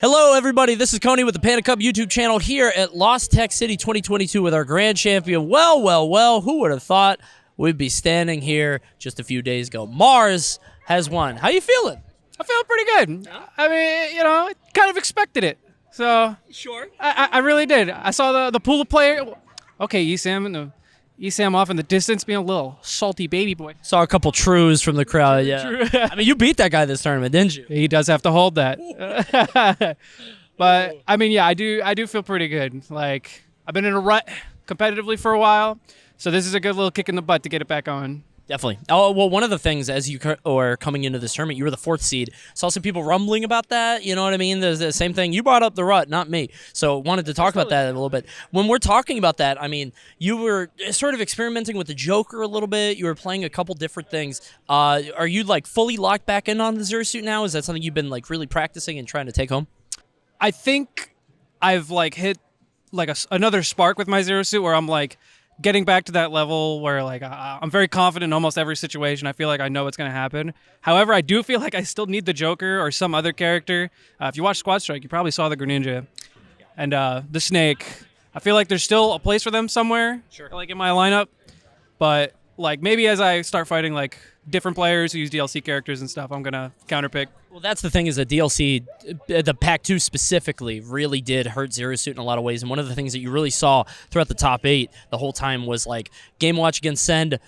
Hello, everybody. This is Coney with the Panda Cup YouTube channel here at Lost Tech City 2022 with our grand champion. Well, who would have thought we'd be standing here just a few days ago? Mars has won. How you feeling? I feel pretty good. I mean, kind of expected it. So Sure. I really did. I saw the pool of player. Okay, Esam off in the distance being a little salty baby boy. Saw a couple trues from the crowd. Yeah. True. I mean, you beat that guy this tournament, didn't you? He does have to hold that. But I mean, yeah, I do feel pretty good. Like I've been in a rut competitively for a while, so this is a good little kick in the butt to get it back on. Definitely. Oh, well, one of the things as you were coming into this tournament, you were the 4th seed. Saw some people rumbling about that. You know what I mean? There's the same thing. You brought up the rut, not me. So wanted to talk about that a little bit. When we're talking about that, I mean, you were sort of experimenting with the Joker a little bit. You were playing a couple different things. Are you like fully locked back in on the Zero Suit now? Is that something you've been like really practicing and trying to take home? I think I've like hit like another spark with my Zero Suit where I'm like getting back to that level where like I'm very confident in almost every situation. I feel like I know what's going to happen. However, I do feel like I still need the Joker or some other character. If you watch Squad Strike, you probably saw the Greninja and the Snake. I feel like there's still a place for them somewhere, like in my lineup. But like maybe as I start fighting like different players who use DLC characters and stuff, I'm gonna counterpick. Well, that's the thing is the DLC, the Pack 2 specifically, really did hurt Zero Suit in a lot of ways. And one of the things that you really saw throughout the top 8 the whole time was like Game Watch against Send,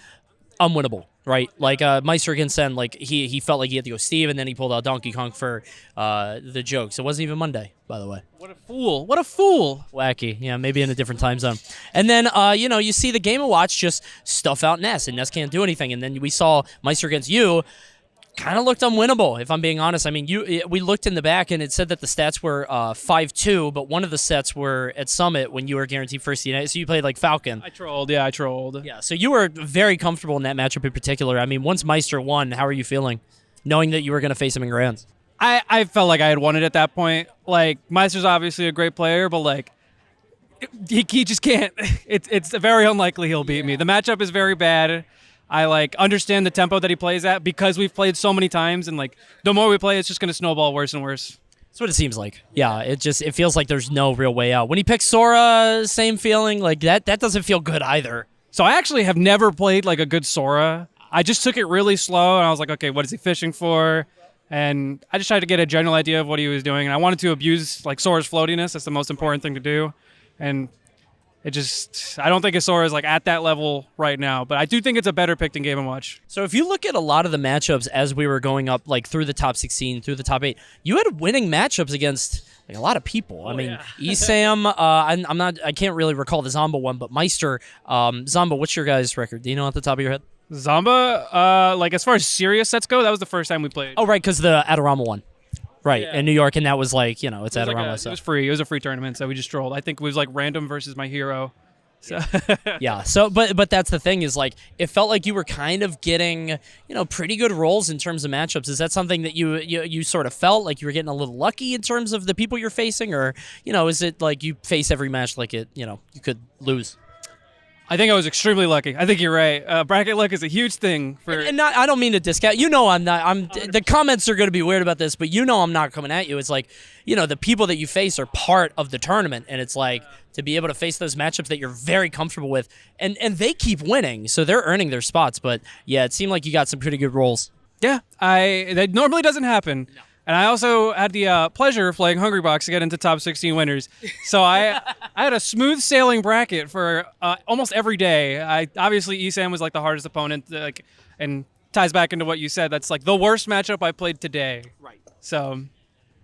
unwinnable, right? Like Meister against Send, like he felt like he had to go Steve, and then he pulled out Donkey Kong for the jokes. It wasn't even Monday, by the way. What a fool! What a fool! Wacky, yeah, maybe in a different time zone. And then, you see the Game Watch just stuff out Ness, and Ness can't do anything. And then we saw Meister against you. Kind of looked unwinnable, if I'm being honest. I mean, we looked in the back, and it said that the stats were 5-2, but one of the sets were at Summit when you were guaranteed first United, so you played like Falcon. I trolled. Yeah, so you were very comfortable in that matchup in particular. I mean, once Meister won, how are you feeling, knowing that you were going to face him in Grands? I felt like I had won it at that point. Like, Meister's obviously a great player, but like, he just can't. It's very unlikely he'll beat me. The matchup is very bad. I like understand the tempo that he plays at because we've played so many times, and like the more we play, it's just gonna snowball worse and worse. That's what it seems like. Yeah, it feels like there's no real way out. When he picks Sora, same feeling. Like that doesn't feel good either. So I actually have never played like a good Sora. I just took it really slow, and I was like, okay, what is he fishing for? And I just tried to get a general idea of what he was doing, and I wanted to abuse like Sora's floatiness. That's the most important thing to do, and I don't think Sora is like at that level right now, but I do think it's a better pick than Game & Watch. So if you look at a lot of the matchups as we were going up, like through the top 16, through the top 8, you had winning matchups against like a lot of people. I mean, yeah. Esam, I can't really recall the Zomba one, but Meister, Zomba, what's your guys' record? Do you know off the top of your head? Zomba, like as far as serious sets go, that was the first time we played. Oh, right, because the Adorama one. Right, in New York, and that was like, it's Adorama. It was free. It was a free tournament, so we just trolled. I think it was like random versus my hero. So. Yeah, so but that's the thing is like it felt like you were kind of getting, pretty good rolls in terms of matchups. Is that something that you sort of felt like you were getting a little lucky in terms of the people you're facing, or, is it like you face every match like it, you could lose? I think I was extremely lucky. I think you're right. Bracket luck is a huge thing for. And I don't mean to discount. I'm not. The comments are going to be weird about this, but I'm not coming at you. It's like, the people that you face are part of the tournament, and it's like to be able to face those matchups that you're very comfortable with, and they keep winning, so they're earning their spots. But yeah, it seemed like you got some pretty good rolls. Yeah, that normally doesn't happen. No. And I also had the pleasure of playing Hungrybox to get into top 16 winners. So I had a smooth sailing bracket for almost every day. Obviously Esam was like the hardest opponent, and ties back into what you said. That's like the worst matchup I played today. Right. So.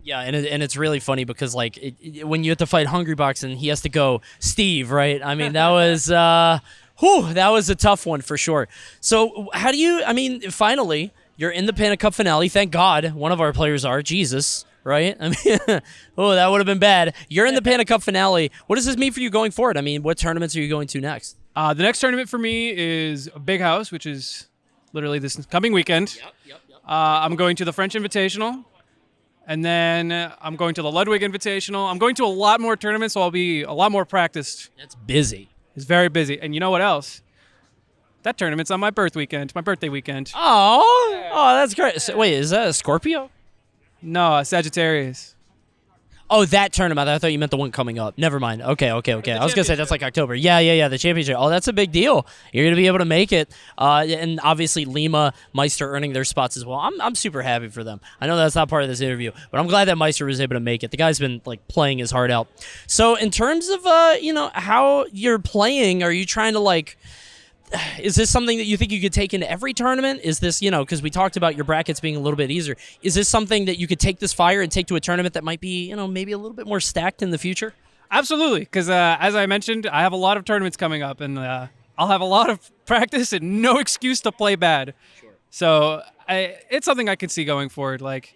Yeah, and it's really funny because like when you have to fight Hungrybox and he has to go Steve, right? I mean that was that was a tough one for sure. So how do you? I mean, finally. You're in the Panda Cup finale. Thank God one of our players are. Jesus, right? I mean, that would have been bad. You're in the Panda Cup finale. What does this mean for you going forward? I mean, what tournaments are you going to next? The next tournament for me is Big House, which is literally this coming weekend. Yep. I'm going to the French Invitational, and then I'm going to the Ludwig Invitational. I'm going to a lot more tournaments, so I'll be a lot more practiced. That's busy. It's very busy. And you know what else? That tournament's on my birthday weekend. Oh, that's great. So, wait, is that a Scorpio? No, Sagittarius. Oh, that tournament. I thought you meant the one coming up. Never mind. Okay. I was gonna say that's like October. Yeah. The championship. Oh, that's a big deal. You're gonna be able to make it. And obviously Lima, Meister earning their spots as well. I'm super happy for them. I know that's not part of this interview, but I'm glad that Meister was able to make it. The guy's been like playing his heart out. So in terms of how you're playing, are you trying to like? Is this something that you think you could take into every tournament? Is this, because we talked about your brackets being a little bit easier. Is this something that you could take this fire and take to a tournament that might be, maybe a little bit more stacked in the future? Absolutely, because as I mentioned, I have a lot of tournaments coming up, and I'll have a lot of practice and no excuse to play bad. Sure. So it's something I could see going forward. Like,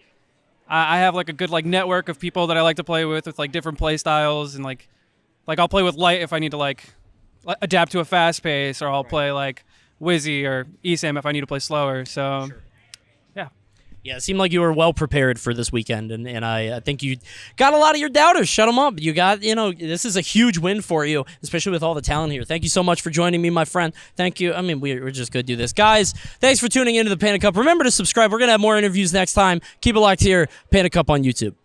I have like a good like network of people that I like to play with like different play styles, and like I'll play with light if I need to like adapt to a fast pace, or I'll play like Wizzy or ESAM if I need to play slower. So, yeah. Yeah, it seemed like you were well prepared for this weekend, and I think you got a lot of your doubters. Shut them up. You got, this is a huge win for you, especially with all the talent here. Thank you so much for joining me, my friend. Thank you. I mean, we're just going to do this. Guys, thanks for tuning into the Panda Cup. Remember to subscribe. We're going to have more interviews next time. Keep it locked here. Panda Cup on YouTube.